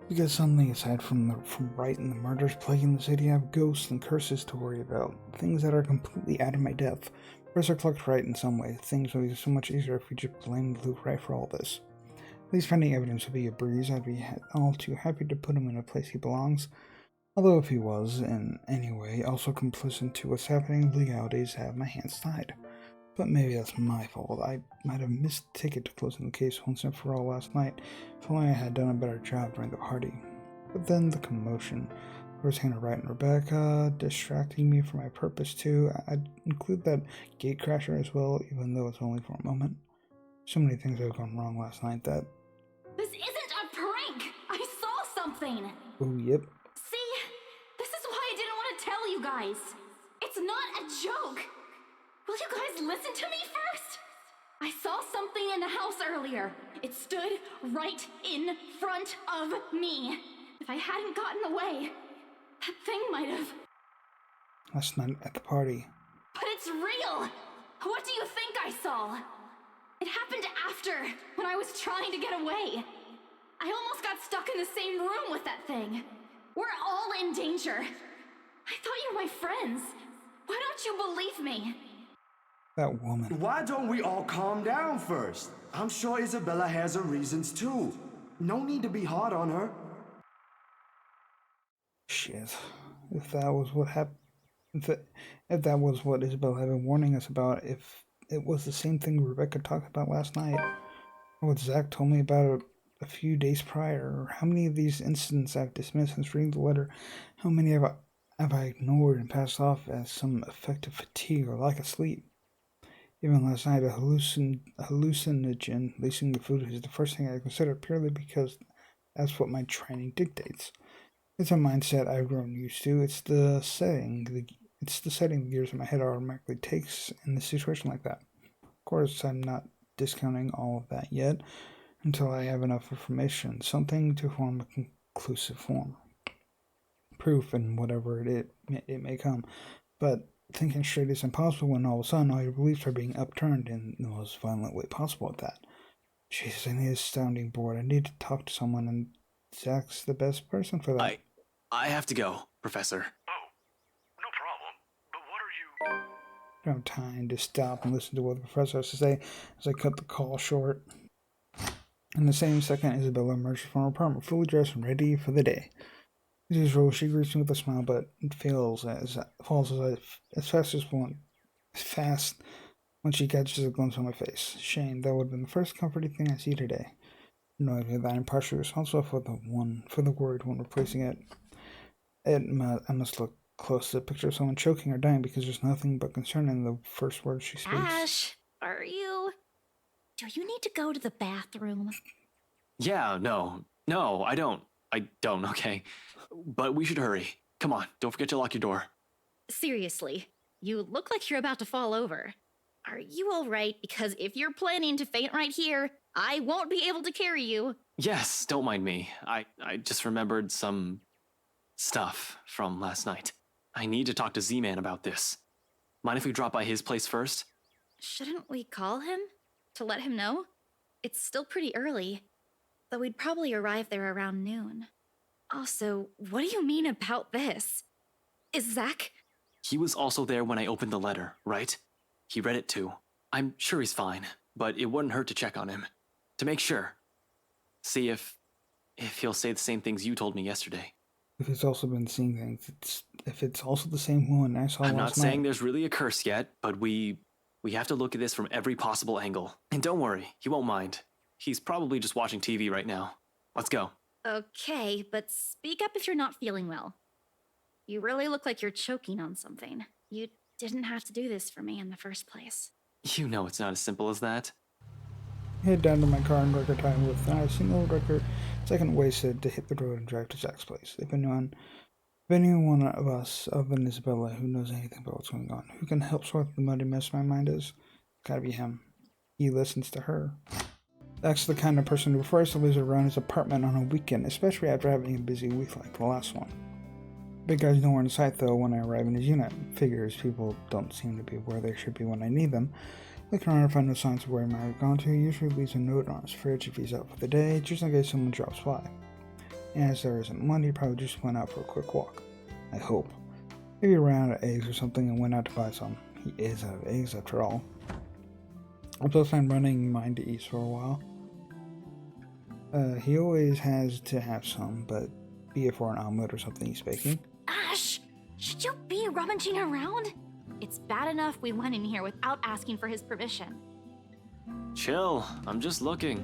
Because suddenly, aside from Wright and the murders plaguing the city, I have ghosts and curses to worry about. Things that are completely out of my depth. Professor Cluck's right in some ways. Things would be so much easier if we just blamed Luke Wright for all this. At least finding evidence would be a breeze. I'd be all too happy to put him in a place he belongs. Although if he was, in any way, also complicit to what's happening, legalities have my hands tied. But maybe that's my fault. I might have missed the ticket to closing the case once and for all last night, if only I had done a better job during the party. But then the commotion. There was Hannah Wright and Rebecca, distracting me from my purpose too. I'd include that gate crasher as well, even though it's only for a moment. So many things have gone wrong last night that... This isn't a prank! I saw something. Oh, yep. See? This is why I didn't want to tell you guys. It's not a joke. Will you guys listen to me first? I saw something in the house earlier. It stood right in front of me. If I hadn't gotten away, that thing might have... Last night at the party. But it's real! What do you think I saw? It happened after, when I was trying to get away. I almost got stuck in the same room with that thing. We're all in danger. I thought you were my friends. Why don't you believe me? That woman. Why don't we all calm down first? I'm sure Isabella has her reasons too. No need to be hard on her. Shit. If that was what happened, if that was what Isabella had been warning us about, if it was the same thing Rebecca talked about last night, or what Zach told me about a few days prior, or how many of these incidents I've dismissed since reading the letter, how many have I ignored and passed off as some effective fatigue or lack of sleep. Even last night, a hallucinogen lacing the food is the first thing I considered purely because that's what my training dictates. It's a mindset I've grown used to. It's the setting the gears in my head automatically takes in a situation like that. Of course, I'm not discounting all of that yet until I have enough information, something to form a conclusive form. Proof and whatever it may come. But thinking straight is impossible when all of a sudden all your beliefs are being upturned in the most violent way possible at that. Jesus, I need a sounding board. I need to talk to someone, and Zach's the best person for that. I have to go, Professor. Oh, no problem. But what are you... I don't have time to stop and listen to what the professor has to say as I cut the call short. In the same second, Isabella emerges from her apartment, fully dressed and ready for the day. As usual, she greets me with a smile, but it falls as fast when she catches a glimpse on my face. Shame, that would have been the first comforting thing I see today. Knowing that I'm partially responsible for the worried one replacing it. I must look close to the picture of someone choking or dying because there's nothing but concern in the first words she speaks. Ash, do you need to go to the bathroom? Yeah, no, I don't, okay? But we should hurry. Come on, don't forget to lock your door. Seriously, you look like you're about to fall over. Are you alright? Because if you're planning to faint right here, I won't be able to carry you. Yes, don't mind me. I just remembered some stuff from last night. I need to talk to Z-Man about this. Mind if we drop by his place first? Shouldn't we call him? To let him know? It's still pretty early, though we'd probably arrive there around noon. Also, what do you mean about this? Is Zach... He was also there when I opened the letter, right? He read it too. I'm sure he's fine, but it wouldn't hurt to check on him. To make sure. See if he'll say the same things you told me yesterday. If he's also been seeing things, if it's also the same woman I saw last night. I'm not saying there's really a curse yet, but we have to look at this from every possible angle. And don't worry, he won't mind. He's probably just watching TV right now. Let's go. Okay, but speak up if you're not feeling well. You really look like you're choking on something. You didn't have to do this for me in the first place. You know it's not as simple as that. Head down to my car in record time with not a single second wasted to hit the road and drive to Zach's place. If anyone of us, other than Isabella, who knows anything about what's going on, who can help sort the muddy mess my mind is, gotta be him. He listens to her. Zach's the kind of person who prefers to visit around his apartment on a weekend, especially after having a busy week like the last one. Big guy's nowhere in sight though when I arrive in his unit. Figures people don't seem to be where they should be when I need them. Looking around and find no signs of where he might have gone to, he usually leaves a note on his fridge if he's out for the day, just in case someone drops by. And as there isn't one, he probably just went out for a quick walk. I hope. Maybe ran out of eggs or something and went out to buy some. He is out of eggs after all. I was planning running mine to eat for a while. He always has to have some, but be it for an omelet or something he's baking. Ash, should you be rummaging around? It's bad enough we went in here without asking for his permission. Chill, I'm just looking.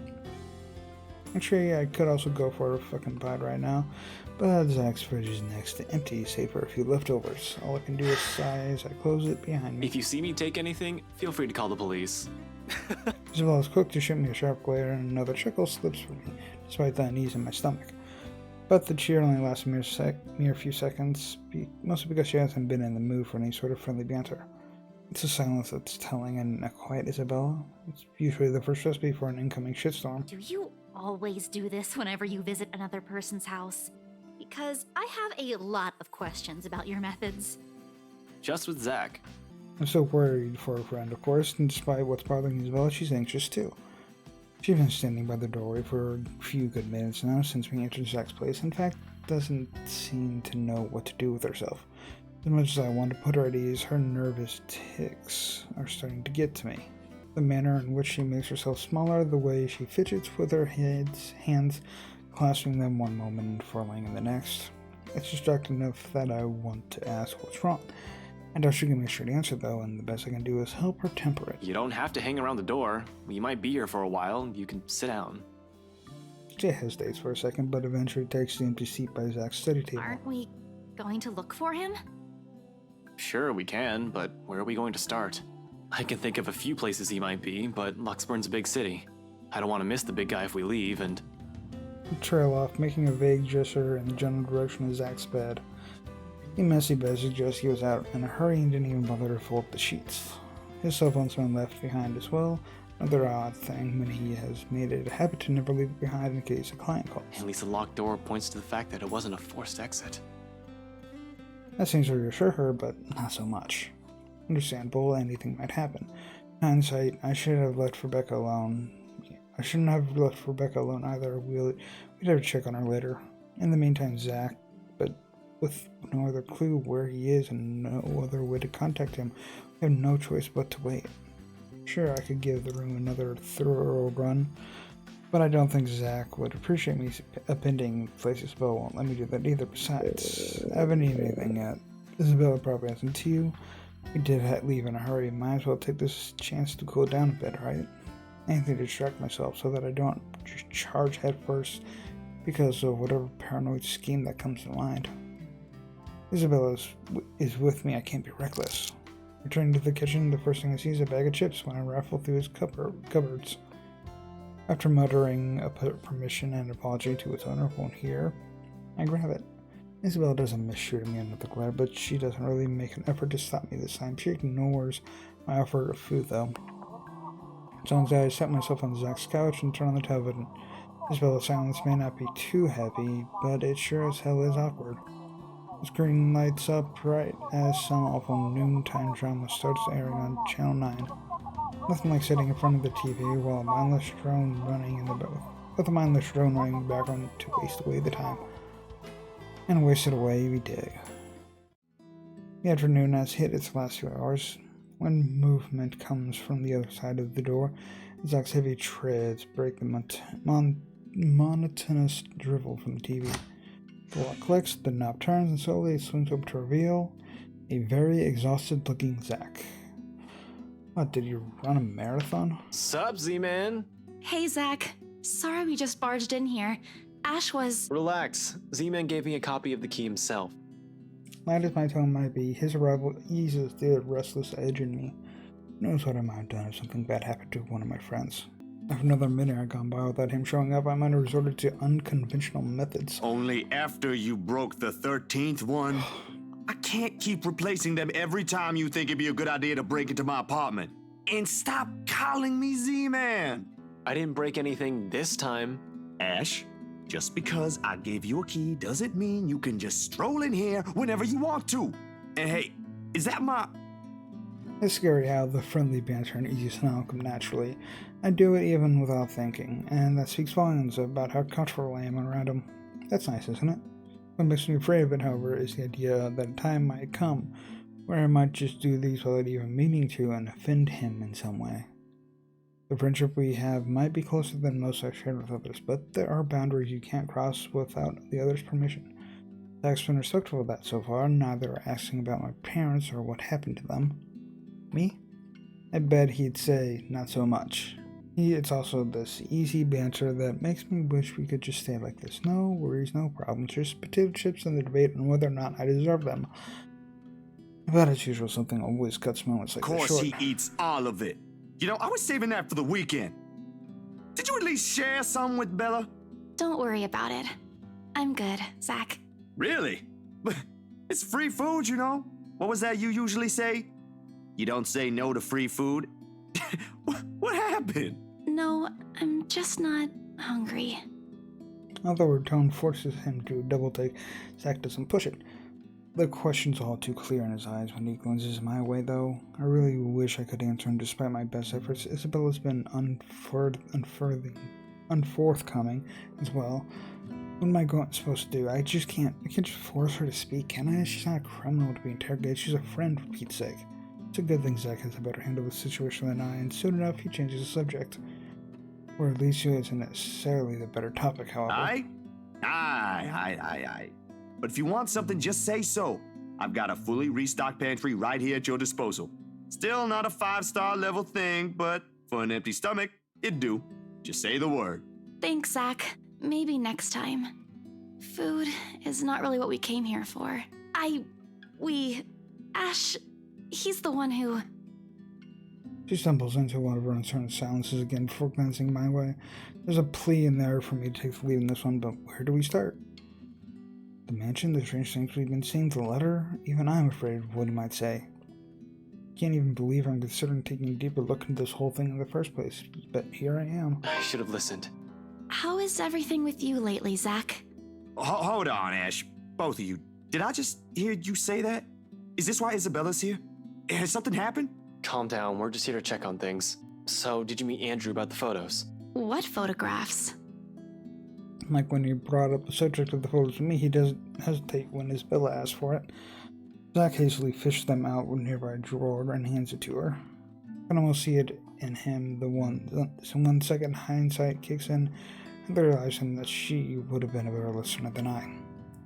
Actually, I could also go for a fucking bite right now, but Zach's fridge is next to empty, save for a few leftovers. All I can do is sigh as I close it behind me. If you see me take anything, feel free to call the police. Isabel is quick to shoot me a sharp glare, and another chuckle slips from me, despite the unease in my stomach. But the cheer only lasts a mere few seconds, mostly because she hasn't been in the mood for any sort of friendly banter. It's a silence that's telling, and a quiet Isabella. It's usually the first recipe for an incoming shitstorm. Do you always do this whenever you visit another person's house? Because I have a lot of questions about your methods. Just with Zach. I'm so worried for her friend, of course, and despite what's bothering Isabella, she's anxious too. She's been standing by the doorway for a few good minutes now since we entered Zach's place. In fact, doesn't seem to know what to do with herself. As much as I want to put her at ease, her nervous tics are starting to get to me. The manner in which she makes herself smaller, the way she fidgets with her hands, clasping them one moment and furling in the next. It's distracting enough that I want to ask what's wrong. I doubt she'll give me a straight answer though, and the best I can do is help her temper it. You don't have to hang around the door. You might be here for a while. You can sit down. She hesitates for a second, but eventually takes the empty seat by Zach's study table. Aren't we going to look for him? Sure, we can, but where are we going to start? I can think of a few places he might be, but Luxburn's a big city. I don't want to miss the big guy if we leave, and... We trail off, making a vague gesture in the general direction of Zach's bed. The messy bed suggests he was out in a hurry and didn't even bother to fold the sheets. His cell phone's been left behind as well, another odd thing when he has made it a habit to never leave it behind in case a client calls. At least the locked door points to the fact that it wasn't a forced exit. That seems to reassure her, but not so much. Understandable, anything might happen. In hindsight, I should have left Rebecca alone. I shouldn't have left Rebecca alone either. We'd have to check on her later. In the meantime, Zach, but with no other clue where he is and no other way to contact him, we have no choice but to wait. Sure, I could give the room another thorough run, but I don't think Zach would appreciate me appending places. Isabella won't let me do that either. Besides, I haven't eaten anything yet. Isabella probably hasn't too. We did leave in a hurry. Might as well take this chance to cool down a bit, right? Anything to distract myself so that I don't just charge headfirst because of whatever paranoid scheme that comes to mind. Isabella is with me. I can't be reckless. Returning to the kitchen, the first thing I see is a bag of chips when I raffle through his cupboards. After muttering a permission and apology to its owner won't hear, I grab it. Isabella doesn't miss shooting me under the glare, but she doesn't really make an effort to stop me this time. She ignores my offer of food, though. As long as I set myself on Zach's couch and turn on the television, Isabella's silence may not be too heavy, but it sure as hell is awkward. The screen lights up right as some awful noontime drama starts airing on Channel 9. Nothing like sitting in front of the TV while a mindless drone running in the background to waste away the time. And waste it away we did. The afternoon has hit its last few hours when movement comes from the other side of the door. Zach's heavy treads break the monotonous drivel from the TV. The lock clicks, the knob turns, and slowly it swings over to reveal a very exhausted-looking Zach. What, did you run a marathon? Sup, Z-Man? Hey, Zach. Sorry we just barged in here. Ash was... Relax. Z-Man gave me a copy of the key himself. Light as my tone might be, his arrival eases the restless edge in me. Who knows what I might have done if something bad happened to one of my friends. If another minute had gone by without him showing up, I might have resorted to unconventional methods. Only after you broke the 13th one. I can't keep replacing them every time you think it'd be a good idea to break into my apartment. And stop calling me Z-Man! I didn't break anything this time. Ash, just because I gave you a key doesn't mean you can just stroll in here whenever you want to. And hey, is that my... It's scary how the friendly banter and easy smile come naturally. I do it even without thinking, and that speaks volumes about how comfortable I am around him. That's nice, isn't it? What makes me afraid of it, however, is the idea that a time might come where I might just do these without even meaning to and offend him in some way. The friendship we have might be closer than most I've shared with others, but there are boundaries you can't cross without the other's permission. Zach's been respectful of that so far, neither asking about my parents or what happened to them. Me? I bet he'd say, not so much. It's also this easy banter that makes me wish we could just stay like this. No worries, no problems, just potato chips and the debate on whether or not I deserve them. But as usual, something always cuts moments like this short. Of course he eats all of it. You know, I was saving that for the weekend. Did you at least share some with Bella? Don't worry about it. I'm good, Zach. Really? It's free food, you know? What was that you usually say? You don't say no to free food? What happened? No, I'm just not hungry. Although her tone forces him to double take, Zach doesn't push it. The question's all too clear in his eyes when he glances my way, though. I really wish I could answer him despite my best efforts. Isabella's been unforthcoming as well. What am I supposed to do? I can't just force her to speak, can I? She's not a criminal to be interrogated. She's a friend, for Pete's sake. It's a good thing Zach has a better handle of the situation than I, and soon enough he changes the subject. Or at least he isn't necessarily the better topic, however. Aye. But if you want something, just say so. I've got a fully restocked pantry right here at your disposal. Still not a 5-star level thing, but for an empty stomach, it'd do. Just say the word. Thanks, Zach. Maybe next time. Food is not really what we came here for. Ash, he's the one who... She stumbles into one of her uncertain silences again before glancing my way. There's a plea in there for me to take the lead in this one, but where do we start? The mansion, the strange things we've been seeing, the letter? Even I'm afraid of what he might say. Can't even believe I'm considering taking a deeper look into this whole thing in the first place, but here I am. I should have listened. How is everything with you lately, Zach? Hold on, Ash. Both of you. Did I just hear you say that? Is this why Isabella's here? Has something happened? Calm down, we're just here to check on things. So, did you meet Andrew about the photos? What photographs? Like when he brought up the subject of the photos to me, he doesn't hesitate when Isabella asks for it. Zach hastily fishes them out of a nearby drawer and hands it to her. I can almost see it in him, the 1 second hindsight kicks in, and realizing that she would have been a better listener than I.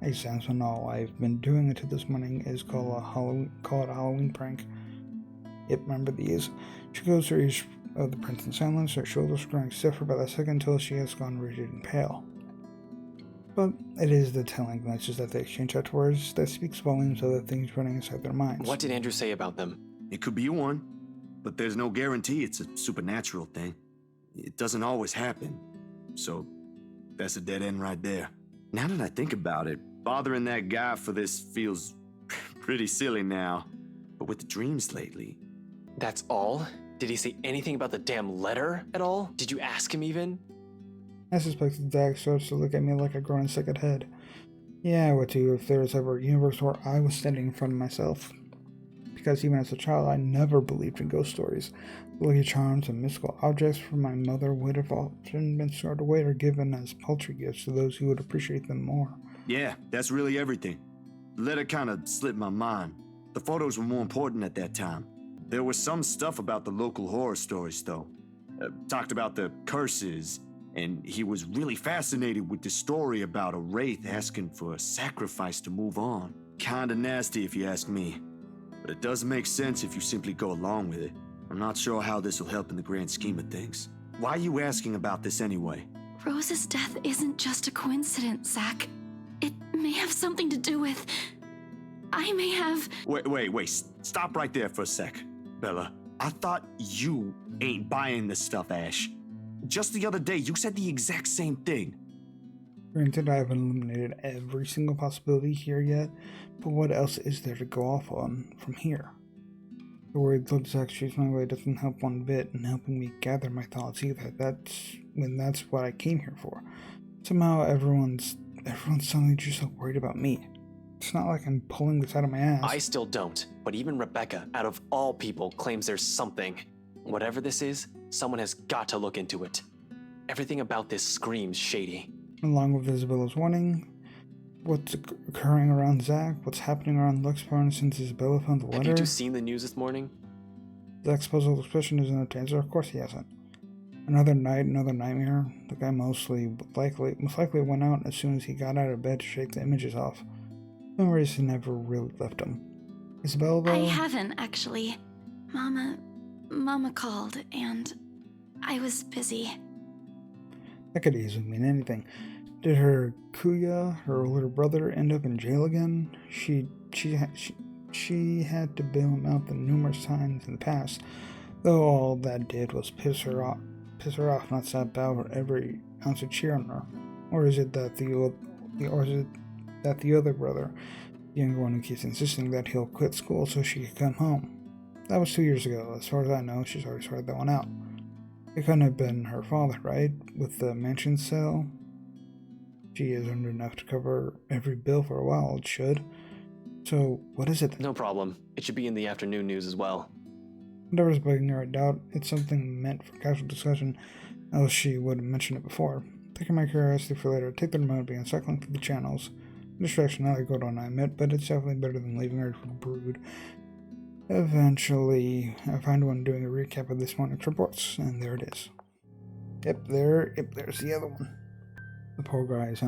It sounds when all I've been doing until this morning is call it a Halloween prank. Yep, remember these. She goes through each of the prints in silence, her shoulders growing stiffer by the second until she has gone rigid and pale. But it is the telling glances that they exchange afterwards that speaks volumes of the things running inside their minds. What did Andrew say about them? It could be one, but there's no guarantee it's a supernatural thing. It doesn't always happen. So, that's a dead end right there. Now that I think about it, bothering that guy for this feels pretty silly now. But with the dreams lately... That's all? Did he say anything about the damn letter at all? Did you ask him even? I suspect that Zach starts to look at me like a growing second head. Yeah, I would too if there was ever a universe where I was standing in front of myself. Because even as a child, I never believed in ghost stories. Lucky charms and mystical objects from my mother would have often been stored away or given as paltry gifts to those who would appreciate them more. Yeah, that's really everything. The letter kind of slipped my mind. The photos were more important at that time. There was some stuff about the local horror stories, though. Talked about the curses, and he was really fascinated with the story about a wraith asking for a sacrifice to move on. Kinda nasty if you ask me. But it does make sense if you simply go along with it. I'm not sure how this will help in the grand scheme of things. Why are you asking about this anyway? Rose's death isn't just a coincidence, Zach. It may have something to do with... I may have... Wait. Stop right there for a sec, Bella. I thought you ain't buying this stuff, Ash. Just the other day, you said the exact same thing. Granted, I haven't eliminated every single possibility here yet, but what else is there to go off on from here? The word look Zach shoots my way doesn't help one bit in helping me gather my thoughts either. That's what I came here for. Somehow everyone's suddenly just so worried about me. It's not like I'm pulling this out of my ass. I still don't, but even Rebecca, out of all people, claims there's something. Whatever this is, someone has got to look into it. Everything about this screams shady. Along with Isabella's warning, what's occurring around Zach, what's happening around Luxburn since Isabella found the letter. Have you two seen the news this morning? Zach's puzzled expression isn't a answer. Of course he hasn't. Another night, another nightmare. The guy most likely went out as soon as he got out of bed to shake the images off. Memories had never really left him. Isabella, though? I haven't, actually. Mama called, and I was busy. That could easily mean anything. Did her Kuya, her older brother, end up in jail again? She had to bail him out the numerous times in the past, though all that did was piss her off, not sap out every ounce of cheer on her. Or is it that the or is it that the other brother, the younger one who keeps insisting that he'll quit school so she can come home? That was 2 years ago. As far as I know, she's already sorted that one out. It couldn't have been her father, right? With the mansion sale? She has earned enough to cover every bill for a while, it should. So, what is it? No problem. It should be in the afternoon news as well. Whatever's bugging her, I doubt it's something meant for casual discussion, else she would have mentioned it before. Taking my curiosity for later, take the remote, begin cycling through the channels. Distraction, not a good one, I admit, but it's definitely better than leaving her to brood. Eventually, I find one doing a recap of this morning's reports, and there it is. Yep, there's the other one. The poor guy is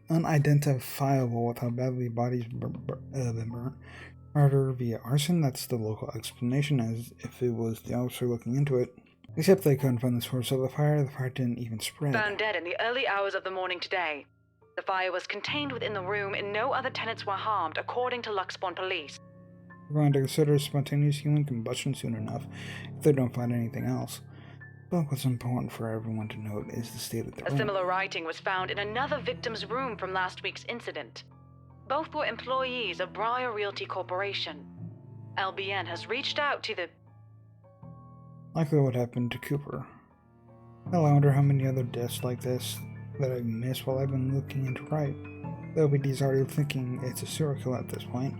unidentifiable with how badly bodies been burnt. Murder via arson, that's the local explanation, as if it was the officer looking into it. Except they couldn't find the source of the fire didn't even spread. Found dead in the early hours of the morning today. The fire was contained within the room and no other tenants were harmed, according to Luxbourne police. We're going to consider spontaneous human combustion soon enough, if they don't find anything else. But what's important for everyone to note is the state of the room. A similar writing was found in another victim's room from last week's incident. Both were employees of Briar Realty Corporation. LBN has reached out to the... Likely what happened to Cooper. Hell, I wonder how many other deaths like this that I've missed while I've been looking into right. The OPD's already thinking it's a serial killer at this point.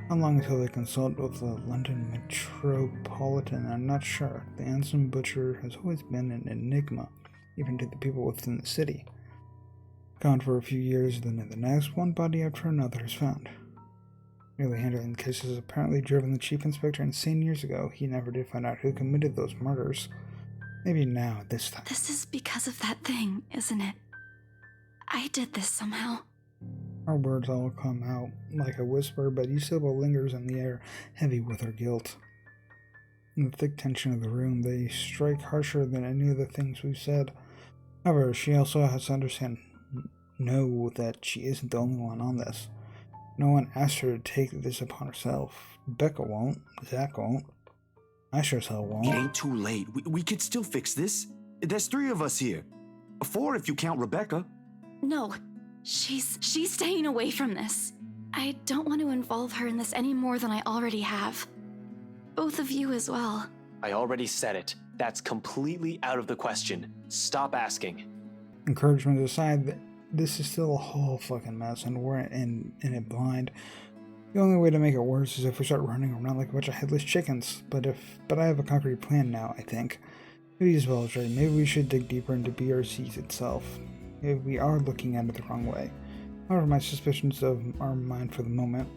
How long until they consult with the London Metropolitan? I'm not sure. The Anson Butcher has always been an enigma, even to the people within the city. Gone for a few years, then in the next, one body after another is found. Merely handling the case has apparently driven the chief inspector insane years ago. He never did find out who committed those murders. Maybe now, this time. This is because of that thing, isn't it? I did this somehow. Our words all come out like a whisper, but Yuseba lingers in the air, heavy with her guilt. In the thick tension of the room, they strike harsher than any of the things we've said. However, she also has to know that she isn't the only one on this. No one asked her to take this upon herself. Becca won't. Zach won't. I sure as hell won't. It ain't too late. We could still fix this. There's 3 of us here. 4 if you count Rebecca. No, she's staying away from this. I don't want to involve her in this any more than I already have. Both of you as well. I already said it. That's completely out of the question. Stop asking. Encouragement aside, this is still a whole fucking mess, and we're in it blind. The only way to make it worse is if we start running around like a bunch of headless chickens. But I have a concrete plan now, I think. Maybe Isabel is right. Maybe we should dig deeper into BRCs itself. Maybe we are looking at it the wrong way. However, my suspicions are mine for the moment.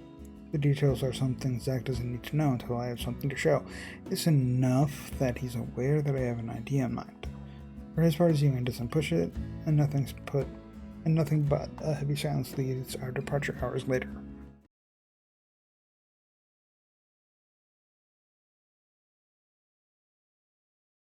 The details are something Zach doesn't need to know until I have something to show. It's enough that he's aware that I have an idea in mind. For his part, Zeman doesn't push it, and nothing but a heavy silence leads our departure hours later.